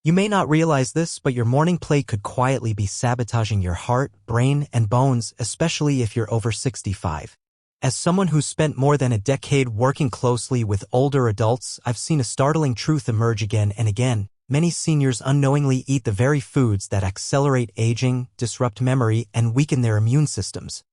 You may not realize this, but your morning plate could quietly be sabotaging your heart, brain, and bones, especially if you're over 65. As someone who's spent more than a decade working closely with older adults, I've seen a startling truth emerge again and again. Many seniors unknowingly eat the very foods that accelerate aging, disrupt memory, and weaken their immune systems.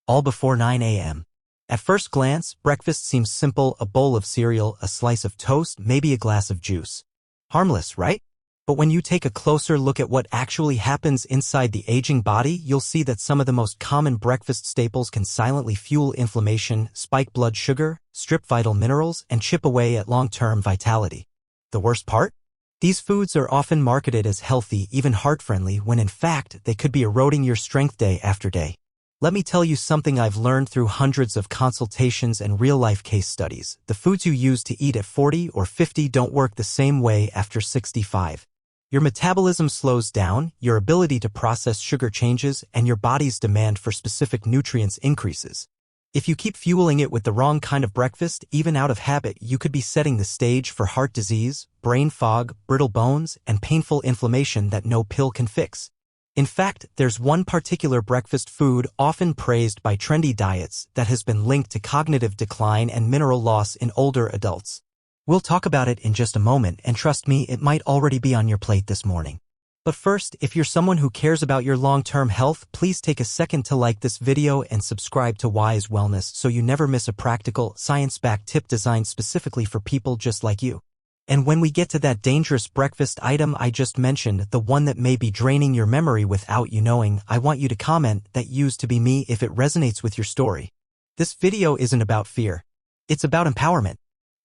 All before 9 a.m. At first glance, breakfast seems simple: a bowl of cereal, a slice of toast, maybe a glass of juice. Harmless, right? But when you take a closer look at what actually happens inside the aging body, you'll see that some of the most common breakfast staples can silently fuel inflammation, spike blood sugar, strip vital minerals, and chip away at long-term vitality. The worst part? These foods are often marketed as healthy, even heart-friendly, when in fact they could be eroding your strength day after day. Let me tell you something I've learned through hundreds of consultations and real-life case studies. The foods you use to eat at 40 or 50 don't work the same way after 65. Your metabolism slows down, your ability to process sugar changes, and your body's demand for specific nutrients increases. If you keep fueling it with the wrong kind of breakfast, even out of habit, you could be setting the stage for heart disease, brain fog, brittle bones, and painful inflammation that no pill can fix. In fact, there's one particular breakfast food often praised by trendy diets that has been linked to cognitive decline and mineral loss in older adults. We'll talk about it in just a moment, and trust me, it might already be on your plate this morning. But first, if you're someone who cares about your long-term health, please take a second to like this video and subscribe to Wise Wellness so you never miss a practical, science-backed tip designed specifically for people just like you. And when we get to that dangerous breakfast item I just mentioned, the one that may be draining your memory without you knowing, I want you to comment that used to be me if it resonates with your story. This video isn't about fear. It's about empowerment.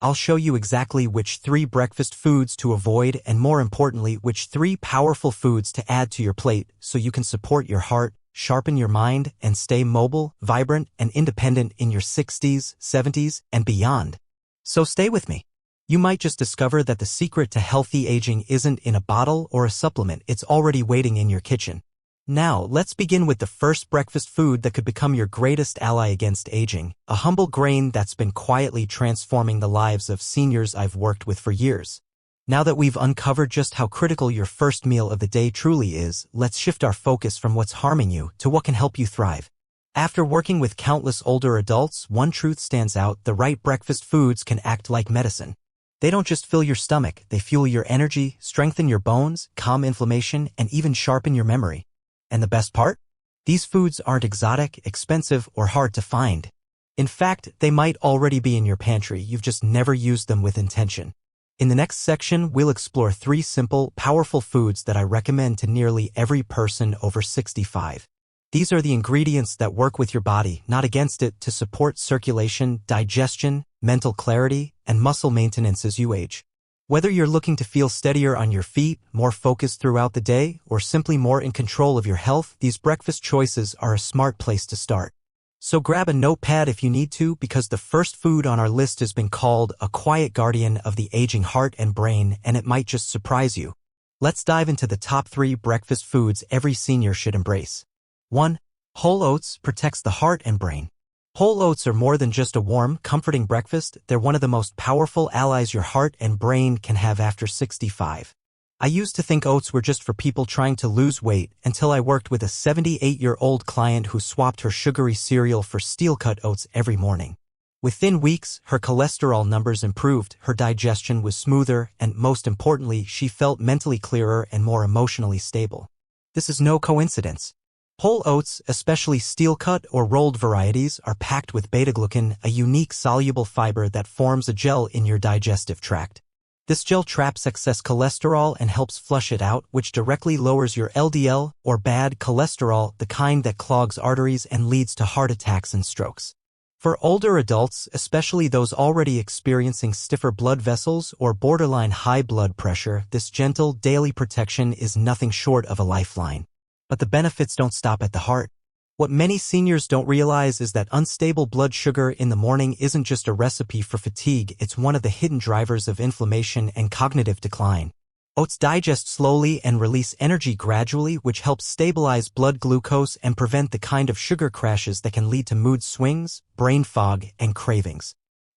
I'll show you exactly which 3 breakfast foods to avoid and, more importantly, which 3 powerful foods to add to your plate so you can support your heart, sharpen your mind, and stay mobile, vibrant, and independent in your 60s, 70s, and beyond. So stay with me. You might just discover that the secret to healthy aging isn't in a bottle or a supplement. It's already waiting in your kitchen. Now, let's begin with the first breakfast food that could become your greatest ally against aging, a humble grain that's been quietly transforming the lives of seniors I've worked with for years. Now that we've uncovered just how critical your first meal of the day truly is, let's shift our focus from what's harming you to what can help you thrive. After working with countless older adults, one truth stands out: the right breakfast foods can act like medicine. They don't just fill your stomach, they fuel your energy, strengthen your bones, calm inflammation, and even sharpen your memory. And the best part? These foods aren't exotic, expensive, or hard to find. In fact, they might already be in your pantry, you've just never used them with intention. In the next section, we'll explore 3 simple, powerful foods that I recommend to nearly every person over 65. These are the ingredients that work with your body, not against it, to support circulation, digestion, mental clarity, and muscle maintenance as you age. Whether you're looking to feel steadier on your feet, more focused throughout the day, or simply more in control of your health, these breakfast choices are a smart place to start. So grab a notepad if you need to, because the first food on our list has been called a quiet guardian of the aging heart and brain, and it might just surprise you. Let's dive into the top 3 breakfast foods every senior should embrace. 1. Whole oats protects the heart and brain. Whole oats are more than just a warm, comforting breakfast. They're one of the most powerful allies your heart and brain can have after 65. I used to think oats were just for people trying to lose weight until I worked with a 78-year-old client who swapped her sugary cereal for steel-cut oats every morning. Within weeks, her cholesterol numbers improved, her digestion was smoother, and most importantly, she felt mentally clearer and more emotionally stable. This is no coincidence. Whole oats, especially steel-cut or rolled varieties, are packed with beta-glucan, a unique soluble fiber that forms a gel in your digestive tract. This gel traps excess cholesterol and helps flush it out, which directly lowers your LDL, or bad cholesterol, the kind that clogs arteries and leads to heart attacks and strokes. For older adults, especially those already experiencing stiffer blood vessels or borderline high blood pressure, this gentle, daily protection is nothing short of a lifeline. But the benefits don't stop at the heart. What many seniors don't realize is that unstable blood sugar in the morning isn't just a recipe for fatigue, it's one of the hidden drivers of inflammation and cognitive decline. Oats digest slowly and release energy gradually, which helps stabilize blood glucose and prevent the kind of sugar crashes that can lead to mood swings, brain fog, and cravings.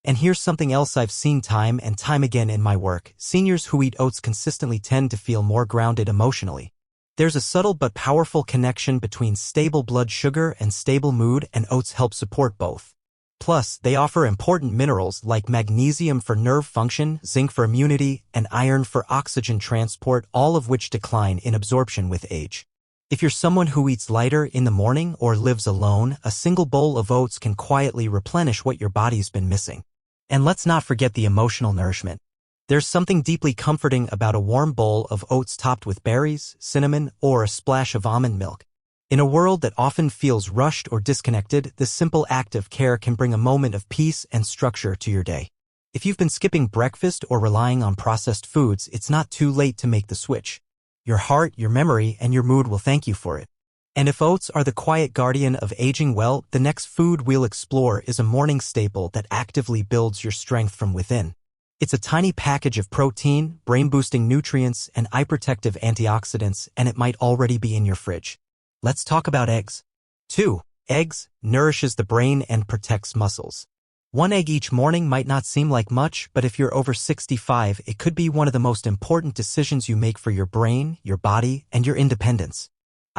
And here's something else I've seen time and time again in my work. Seniors who eat oats consistently tend to feel more grounded emotionally. There's a subtle but powerful connection between stable blood sugar and stable mood, and oats help support both. Plus, they offer important minerals like magnesium for nerve function, zinc for immunity, and iron for oxygen transport, all of which decline in absorption with age. If you're someone who eats lighter in the morning or lives alone, a single bowl of oats can quietly replenish what your body's been missing. And let's not forget the emotional nourishment. There's something deeply comforting about a warm bowl of oats topped with berries, cinnamon, or a splash of almond milk. In a world that often feels rushed or disconnected, this simple act of care can bring a moment of peace and structure to your day. If you've been skipping breakfast or relying on processed foods, it's not too late to make the switch. Your heart, your memory, and your mood will thank you for it. And if oats are the quiet guardian of aging well, the next food we'll explore is a morning staple that actively builds your strength from within. It's a tiny package of protein, brain-boosting nutrients, and eye-protective antioxidants, and it might already be in your fridge. Let's talk about eggs. 2. Eggs nourishes the brain and protects muscles. One egg each morning might not seem like much, but if you're over 65, it could be one of the most important decisions you make for your brain, your body, and your independence.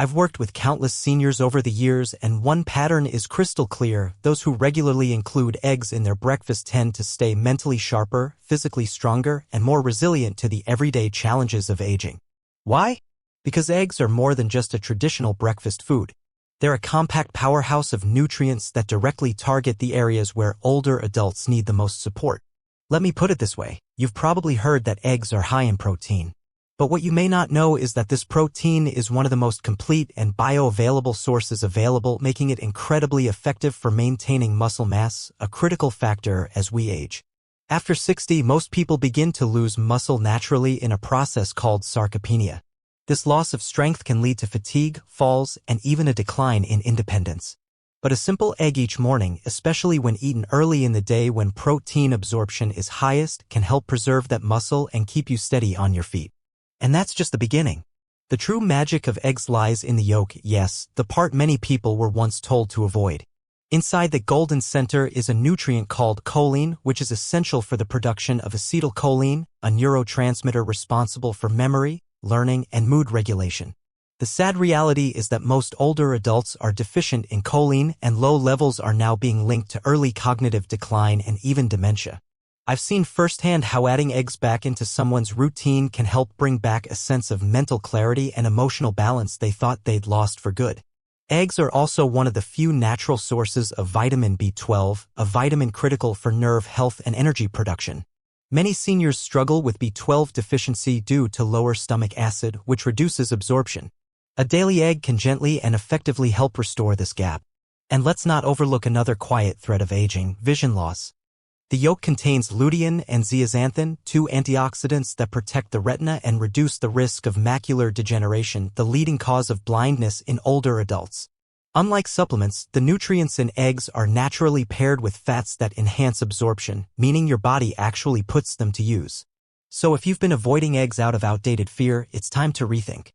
I've worked with countless seniors over the years, and one pattern is crystal clear. Those who regularly include eggs in their breakfast tend to stay mentally sharper, physically stronger, and more resilient to the everyday challenges of aging. Why? Because eggs are more than just a traditional breakfast food. They're a compact powerhouse of nutrients that directly target the areas where older adults need the most support. Let me put it this way. You've probably heard that eggs are high in protein. But what you may not know is that this protein is one of the most complete and bioavailable sources available, making it incredibly effective for maintaining muscle mass, a critical factor as we age. After 60, most people begin to lose muscle naturally in a process called sarcopenia. This loss of strength can lead to fatigue, falls, and even a decline in independence. But a simple egg each morning, especially when eaten early in the day when protein absorption is highest, can help preserve that muscle and keep you steady on your feet. And that's just the beginning. The true magic of eggs lies in the yolk, yes, the part many people were once told to avoid. Inside the golden center is a nutrient called choline, which is essential for the production of acetylcholine, a neurotransmitter responsible for memory, learning, and mood regulation. The sad reality is that most older adults are deficient in choline, and low levels are now being linked to early cognitive decline and even dementia. I've seen firsthand how adding eggs back into someone's routine can help bring back a sense of mental clarity and emotional balance they thought they'd lost for good. Eggs are also one of the few natural sources of vitamin B12, a vitamin critical for nerve health and energy production. Many seniors struggle with B12 deficiency due to lower stomach acid, which reduces absorption. A daily egg can gently and effectively help restore this gap. And let's not overlook another quiet threat of aging: vision loss. The yolk contains lutein and zeaxanthin, two antioxidants that protect the retina and reduce the risk of macular degeneration, the leading cause of blindness in older adults. Unlike supplements, the nutrients in eggs are naturally paired with fats that enhance absorption, meaning your body actually puts them to use. So if you've been avoiding eggs out of outdated fear, it's time to rethink.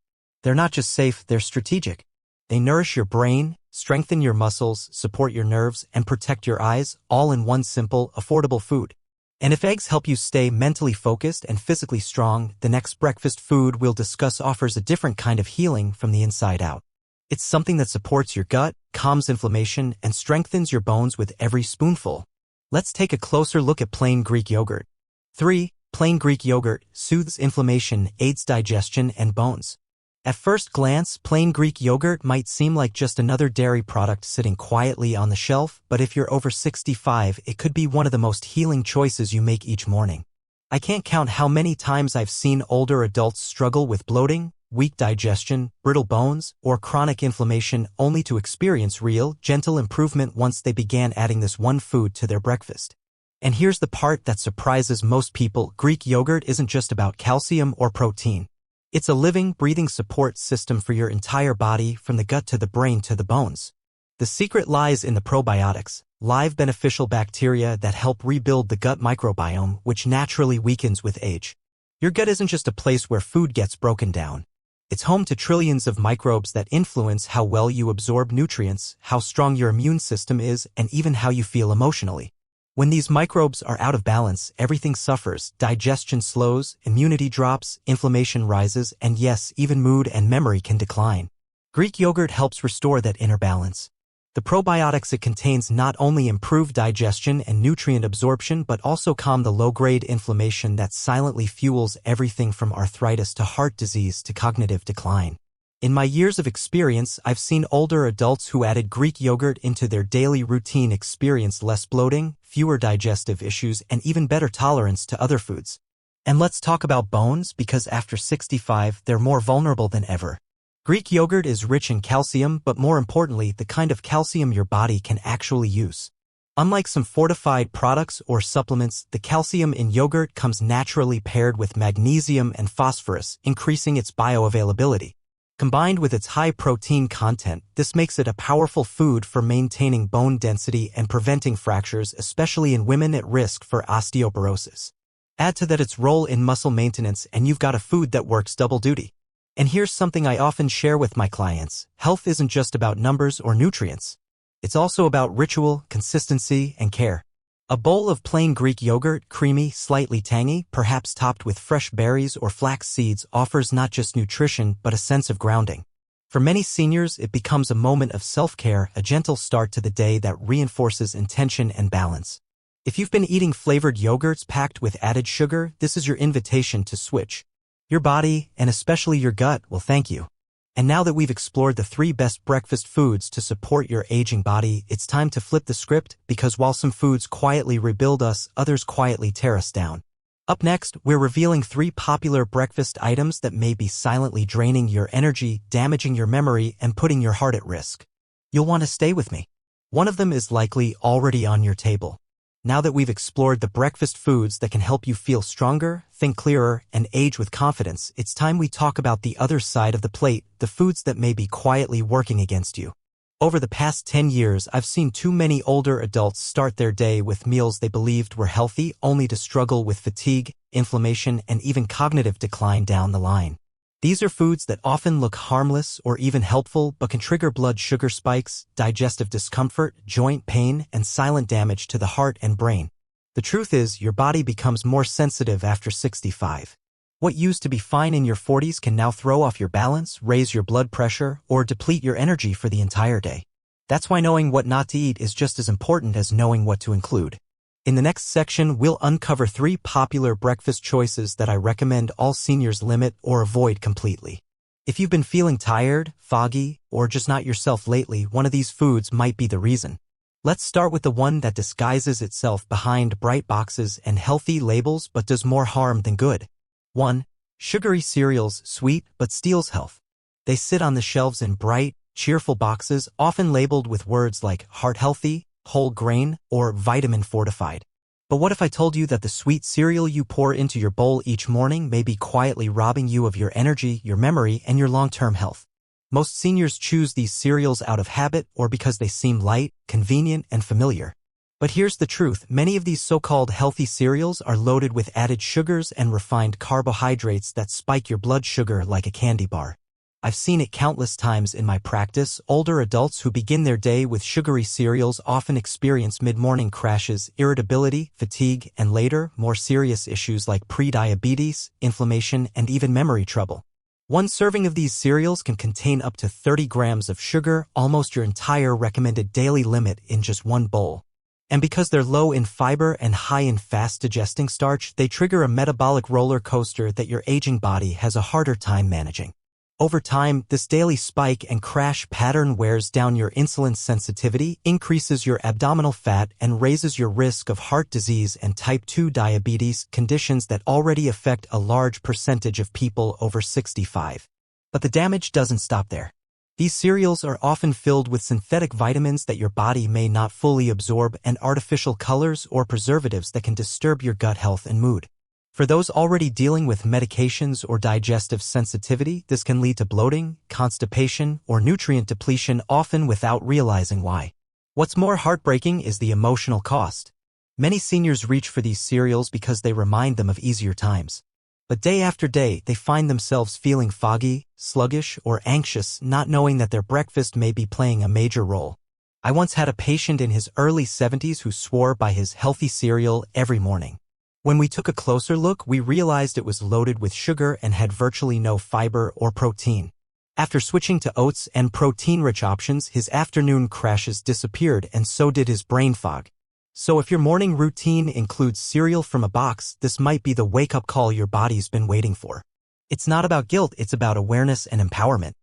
They're not just safe, they're strategic. They nourish your brain, strengthen your muscles, support your nerves, and protect your eyes, all in one simple, affordable food. And if eggs help you stay mentally focused and physically strong, the next breakfast food we'll discuss offers a different kind of healing from the inside out. It's something that supports your gut, calms inflammation, and strengthens your bones with every spoonful. Let's take a closer look at plain Greek yogurt. 3. Plain Greek yogurt soothes inflammation, aids digestion, and bones. At first glance, plain Greek yogurt might seem like just another dairy product sitting quietly on the shelf, but if you're over 65, it could be one of the most healing choices you make each morning. I can't count how many times I've seen older adults struggle with bloating, weak digestion, brittle bones, or chronic inflammation only to experience real, gentle improvement once they began adding this one food to their breakfast. And here's the part that surprises most people: Greek yogurt isn't just about calcium or protein. It's a living, breathing support system for your entire body, from the gut to the brain to the bones. The secret lies in the probiotics, live beneficial bacteria that help rebuild the gut microbiome, which naturally weakens with age. Your gut isn't just a place where food gets broken down. It's home to trillions of microbes that influence how well you absorb nutrients, how strong your immune system is, and even how you feel emotionally. When these microbes are out of balance, everything suffers, digestion slows, immunity drops, inflammation rises, and yes, even mood and memory can decline. Greek yogurt helps restore that inner balance. The probiotics it contains not only improve digestion and nutrient absorption but also calm the low-grade inflammation that silently fuels everything from arthritis to heart disease to cognitive decline. In my years of experience, I've seen older adults who added Greek yogurt into their daily routine experience less bloating, fewer digestive issues, and even better tolerance to other foods. And let's talk about bones, because after 65, they're more vulnerable than ever. Greek yogurt is rich in calcium, but more importantly, the kind of calcium your body can actually use. Unlike some fortified products or supplements, the calcium in yogurt comes naturally paired with magnesium and phosphorus, increasing its bioavailability. Combined with its high protein content, this makes it a powerful food for maintaining bone density and preventing fractures, especially in women at risk for osteoporosis. Add to that its role in muscle maintenance and you've got a food that works double duty. And here's something I often share with my clients: health isn't just about numbers or nutrients. It's also about ritual, consistency, and care. A bowl of plain Greek yogurt, creamy, slightly tangy, perhaps topped with fresh berries or flax seeds, offers not just nutrition but a sense of grounding. For many seniors, it becomes a moment of self-care, a gentle start to the day that reinforces intention and balance. If you've been eating flavored yogurts packed with added sugar, this is your invitation to switch. Your body, and especially your gut, will thank you. And now that we've explored the 3 best breakfast foods to support your aging body, it's time to flip the script, because while some foods quietly rebuild us, others quietly tear us down. Up next, we're revealing 3 popular breakfast items that may be silently draining your energy, damaging your memory, and putting your heart at risk. You'll want to stay with me. One of them is likely already on your table. Now that we've explored the breakfast foods that can help you feel stronger, think clearer, and age with confidence, it's time we talk about the other side of the plate, the foods that may be quietly working against you. Over the past 10 years, I've seen too many older adults start their day with meals they believed were healthy, only to struggle with fatigue, inflammation, and even cognitive decline down the line. These are foods that often look harmless or even helpful but can trigger blood sugar spikes, digestive discomfort, joint pain, and silent damage to the heart and brain. The truth is, your body becomes more sensitive after 65. What used to be fine in your 40s can now throw off your balance, raise your blood pressure, or deplete your energy for the entire day. That's why knowing what not to eat is just as important as knowing what to include. In the next section, we'll uncover 3 popular breakfast choices that I recommend all seniors limit or avoid completely. If you've been feeling tired, foggy, or just not yourself lately, one of these foods might be the reason. Let's start with the one that disguises itself behind bright boxes and healthy labels but does more harm than good. 1. Sugary cereals, sweet but steals health. They sit on the shelves in bright, cheerful boxes, often labeled with words like heart healthy, whole grain, or vitamin fortified. But what if I told you that the sweet cereal you pour into your bowl each morning may be quietly robbing you of your energy, your memory, and your long-term health? Most seniors choose these cereals out of habit or because they seem light, convenient, and familiar. But here's the truth: many of these so-called healthy cereals are loaded with added sugars and refined carbohydrates that spike your blood sugar like a candy bar. I've seen it countless times in my practice. Older adults who begin their day with sugary cereals often experience mid-morning crashes, irritability, fatigue, and later, more serious issues like pre-diabetes, inflammation, and even memory trouble. One serving of these cereals can contain up to 30 grams of sugar, almost your entire recommended daily limit in just one bowl. And because they're low in fiber and high in fast-digesting starch, they trigger a metabolic roller coaster that your aging body has a harder time managing. Over time, this daily spike and crash pattern wears down your insulin sensitivity, increases your abdominal fat, and raises your risk of heart disease and type 2 diabetes, conditions that already affect a large percentage of people over 65. But the damage doesn't stop there. These cereals are often filled with synthetic vitamins that your body may not fully absorb and artificial colors or preservatives that can disturb your gut health and mood. For those already dealing with medications or digestive sensitivity, this can lead to bloating, constipation, or nutrient depletion, often without realizing why. What's more heartbreaking is the emotional cost. Many seniors reach for these cereals because they remind them of easier times. But day after day, they find themselves feeling foggy, sluggish, or anxious, not knowing that their breakfast may be playing a major role. I once had a patient in his early 70s who swore by his healthy cereal every morning. When we took a closer look, we realized it was loaded with sugar and had virtually no fiber or protein. After switching to oats and protein-rich options, his afternoon crashes disappeared, and so did his brain fog. So if your morning routine includes cereal from a box, this might be the wake-up call your body's been waiting for. It's not about guilt, it's about awareness and empowerment.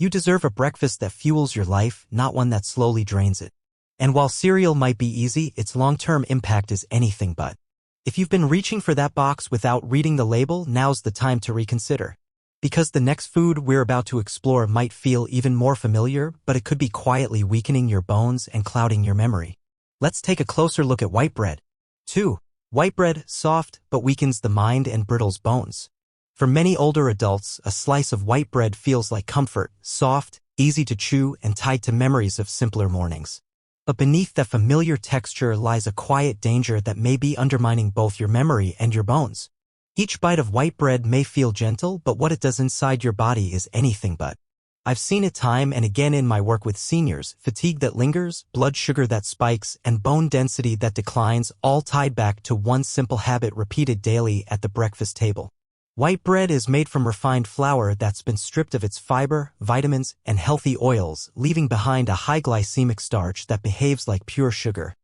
You deserve a breakfast that fuels your life, not one that slowly drains it. And while cereal might be easy, its long-term impact is anything but. If you've been reaching for that box without reading the label, now's the time to reconsider. Because the next food we're about to explore might feel even more familiar, but it could be quietly weakening your bones and clouding your memory. Let's take a closer look at white bread. 2. White bread, soft, but weakens the mind and brittles bones. For many older adults, a slice of white bread feels like comfort, soft, easy to chew, and tied to memories of simpler mornings. But beneath that familiar texture lies a quiet danger that may be undermining both your memory and your bones. Each bite of white bread may feel gentle, but what it does inside your body is anything but. I've seen it time and again in my work with seniors: fatigue that lingers, blood sugar that spikes, and bone density that declines, all tied back to one simple habit repeated daily at the breakfast table. White bread is made from refined flour that's been stripped of its fiber, vitamins, and healthy oils, leaving behind a high glycemic starch that behaves like pure sugar.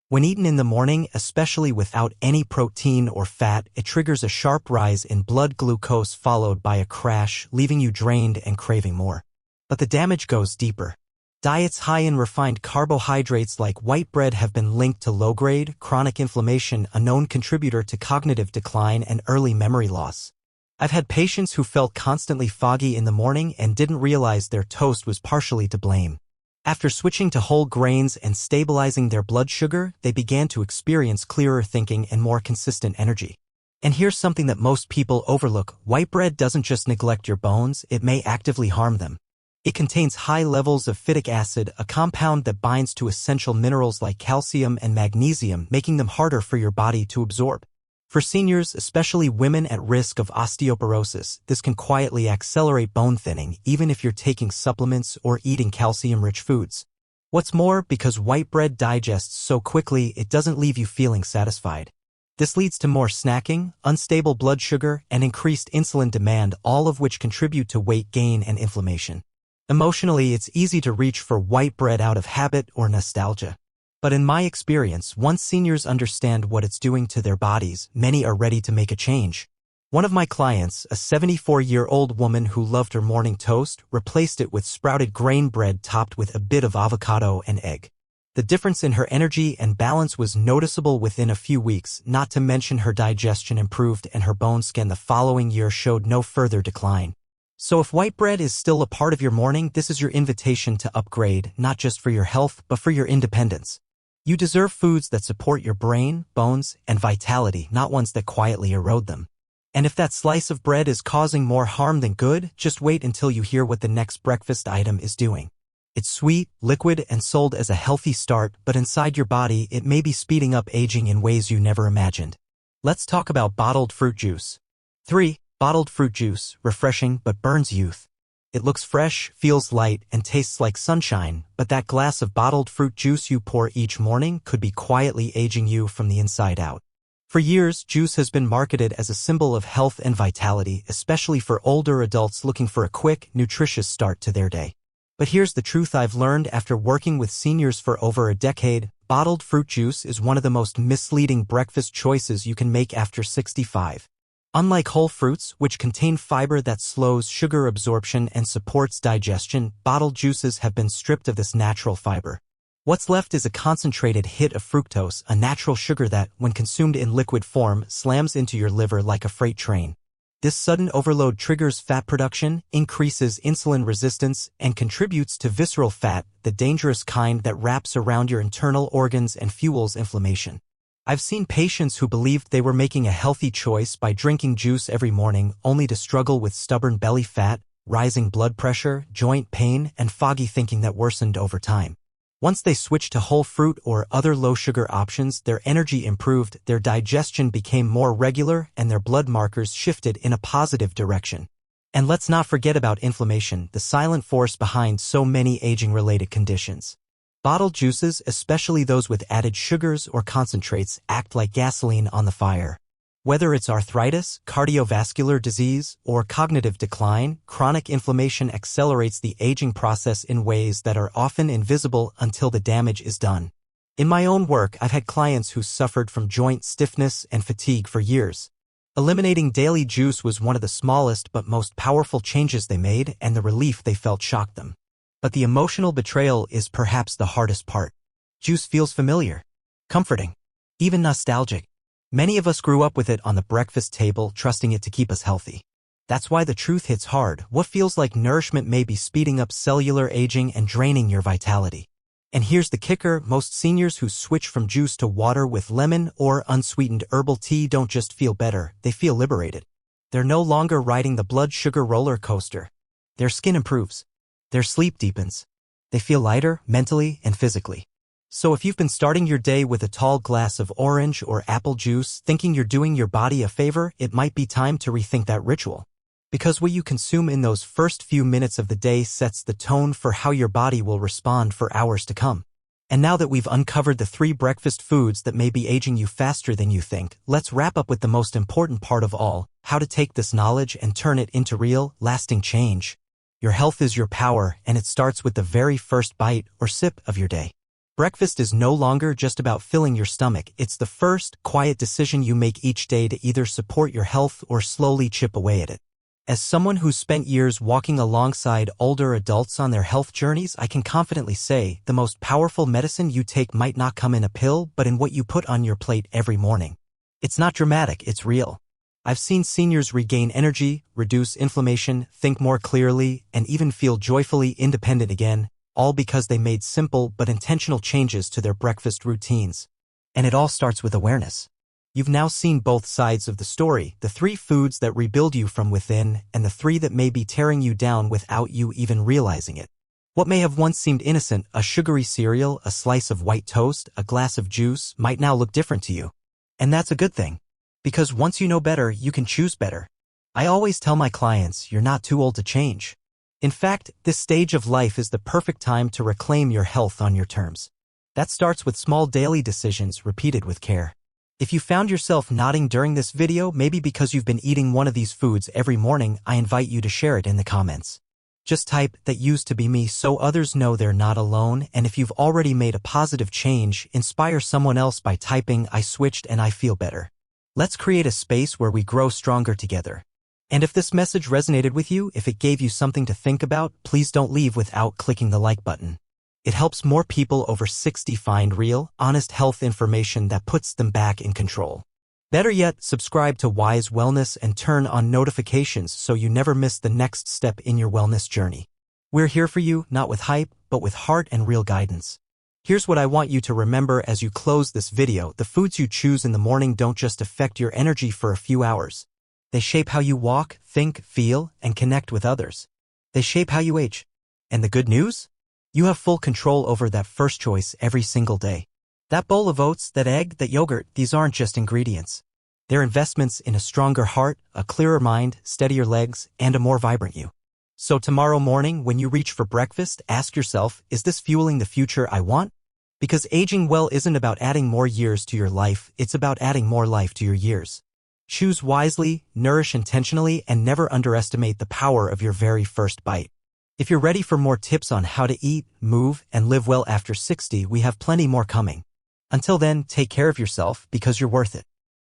When eaten in the morning, especially without any protein or fat, it triggers a sharp rise in blood glucose followed by a crash, leaving you drained and craving more. But the damage goes deeper. Diets high in refined carbohydrates like white bread have been linked to low-grade, chronic inflammation, a known contributor to cognitive decline and early memory loss. I've had patients who felt constantly foggy in the morning and didn't realize their toast was partially to blame. After switching to whole grains and stabilizing their blood sugar, they began to experience clearer thinking and more consistent energy. And here's something that most people overlook: white bread doesn't just neglect your bones, it may actively harm them. It contains high levels of phytic acid, a compound that binds to essential minerals like calcium and magnesium, making them harder for your body to absorb. For seniors, especially women at risk of osteoporosis, this can quietly accelerate bone thinning, even if you're taking supplements or eating calcium-rich foods. What's more, because white bread digests so quickly, it doesn't leave you feeling satisfied. This leads to more snacking, unstable blood sugar, and increased insulin demand, all of which contribute to weight gain and inflammation. Emotionally, it's easy to reach for white bread out of habit or nostalgia. But in my experience, once seniors understand what it's doing to their bodies, many are ready to make a change. One of my clients, a 74-year-old woman who loved her morning toast, replaced it with sprouted grain bread topped with a bit of avocado and egg. The difference in her energy and balance was noticeable within a few weeks, not to mention her digestion improved and her bone scan the following year showed no further decline. So if white bread is still a part of your morning, this is your invitation to upgrade, not just for your health, but for your independence. You deserve foods that support your brain, bones, and vitality, not ones that quietly erode them. And if that slice of bread is causing more harm than good, just wait until you hear what the next breakfast item is doing. It's sweet, liquid, and sold as a healthy start, but inside your body, it may be speeding up aging in ways you never imagined. Let's talk about bottled fruit juice. 3. Bottled fruit juice, refreshing but burns youth. It looks fresh, feels light, and tastes like sunshine, but that glass of bottled fruit juice you pour each morning could be quietly aging you from the inside out. For years, juice has been marketed as a symbol of health and vitality, especially for older adults looking for a quick, nutritious start to their day. But here's the truth I've learned after working with seniors for over a decade: bottled fruit juice is one of the most misleading breakfast choices you can make after 65. Unlike whole fruits, which contain fiber that slows sugar absorption and supports digestion, bottled juices have been stripped of this natural fiber. What's left is a concentrated hit of fructose, a natural sugar that, when consumed in liquid form, slams into your liver like a freight train. This sudden overload triggers fat production, increases insulin resistance, and contributes to visceral fat, the dangerous kind that wraps around your internal organs and fuels inflammation. I've seen patients who believed they were making a healthy choice by drinking juice every morning, only to struggle with stubborn belly fat, rising blood pressure, joint pain, and foggy thinking that worsened over time. Once they switched to whole fruit or other low-sugar options, their energy improved, their digestion became more regular, and their blood markers shifted in a positive direction. And let's not forget about inflammation, the silent force behind so many aging-related conditions. Bottled juices, especially those with added sugars or concentrates, act like gasoline on the fire. Whether it's arthritis, cardiovascular disease, or cognitive decline, chronic inflammation accelerates the aging process in ways that are often invisible until the damage is done. In my own work, I've had clients who suffered from joint stiffness and fatigue for years. Eliminating daily juice was one of the smallest but most powerful changes they made, and the relief they felt shocked them. But the emotional betrayal is perhaps the hardest part. Juice feels familiar, comforting, even nostalgic. Many of us grew up with it on the breakfast table, trusting it to keep us healthy. That's why the truth hits hard. What feels like nourishment may be speeding up cellular aging and draining your vitality. And here's the kicker: most seniors who switch from juice to water with lemon or unsweetened herbal tea don't just feel better, they feel liberated. They're no longer riding the blood sugar roller coaster. Their skin improves. Their sleep deepens. They feel lighter, mentally and physically. So if you've been starting your day with a tall glass of orange or apple juice, thinking you're doing your body a favor, it might be time to rethink that ritual. Because what you consume in those first few minutes of the day sets the tone for how your body will respond for hours to come. And now that we've uncovered the 3 breakfast foods that may be aging you faster than you think, let's wrap up with the most important part of all: how to take this knowledge and turn it into real, lasting change. Your health is your power, and it starts with the very first bite or sip of your day. Breakfast is no longer just about filling your stomach. It's the first, quiet decision you make each day to either support your health or slowly chip away at it. As someone who's spent years walking alongside older adults on their health journeys, I can confidently say the most powerful medicine you take might not come in a pill, but in what you put on your plate every morning. It's not dramatic, it's real. I've seen seniors regain energy, reduce inflammation, think more clearly, and even feel joyfully independent again, all because they made simple but intentional changes to their breakfast routines. And it all starts with awareness. You've now seen both sides of the story: the 3 foods that rebuild you from within, and the 3 that may be tearing you down without you even realizing it. What may have once seemed innocent, a sugary cereal, a slice of white toast, a glass of juice, might now look different to you. And that's a good thing. Because once you know better, you can choose better. I always tell my clients, you're not too old to change. In fact, this stage of life is the perfect time to reclaim your health on your terms. That starts with small daily decisions repeated with care. If you found yourself nodding during this video, maybe because you've been eating one of these foods every morning, I invite you to share it in the comments. Just type "that used to be me" so others know they're not alone, and if you've already made a positive change, inspire someone else by typing "I switched and I feel better." Let's create a space where we grow stronger together. And if this message resonated with you, if it gave you something to think about, please don't leave without clicking the like button. It helps more people over 60 find real, honest health information that puts them back in control. Better yet, subscribe to Wise Wellness and turn on notifications so you never miss the next step in your wellness journey. We're here for you, not with hype, but with heart and real guidance. Here's what I want you to remember as you close this video: the foods you choose in the morning don't just affect your energy for a few hours. They shape how you walk, think, feel, and connect with others. They shape how you age. And the good news? You have full control over that first choice every single day. That bowl of oats, that egg, that yogurt, these aren't just ingredients. They're investments in a stronger heart, a clearer mind, steadier legs, and a more vibrant you. So tomorrow morning, when you reach for breakfast, ask yourself, is this fueling the future I want? Because aging well isn't about adding more years to your life, it's about adding more life to your years. Choose wisely, nourish intentionally, and never underestimate the power of your very first bite. If you're ready for more tips on how to eat, move, and live well after 60, we have plenty more coming. Until then, take care of yourself, because you're worth it.